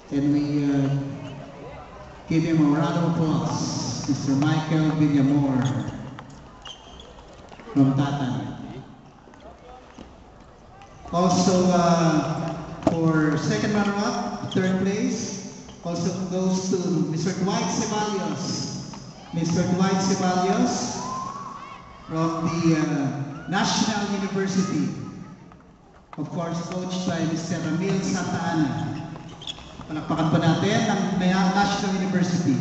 Can we give him a round of applause, Mr. Michael Villamor from Tatan. Also, for second runner-up, third place, also goes to Mr. Dwight Ceballos. Mr. Dwight Ceballos from the National University. Of course, coached by Mr. Ramil Santa Ana. Palakpakan po natin ng National University.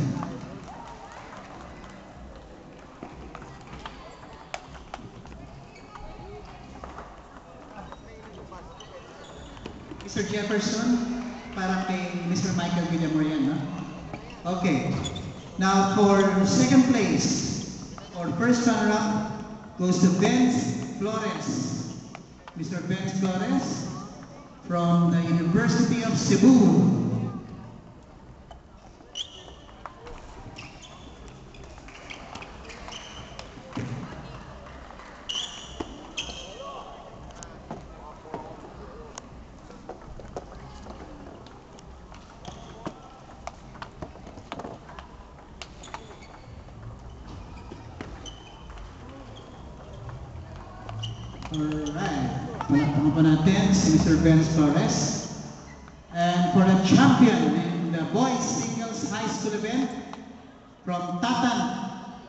Mr. Jefferson, para kay Mr. Michael Villamor yan, no? Okay. Now for second place, or first runner-up, goes to Benz Flores. Mr. Benz Flores from the University of Cebu. Alright, palakpakan po natin si Mr. Benz Flores. And for the champion in the boys singles high school event from Tatan,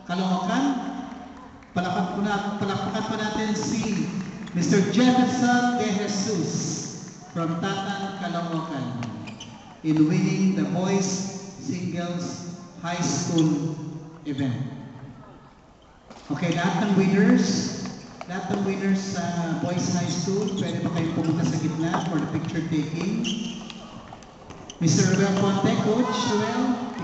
Caloocan, palakpakan po natin si Mr. Jefferson De Jesus from Tatan, Caloocan in winning the boys singles high school event. Okay, lahat ng winners sa Boys High School, pwede ba kayong pumunta sa gitna for the picture taking? Mr. Ruel Ponte, Coach Ruel.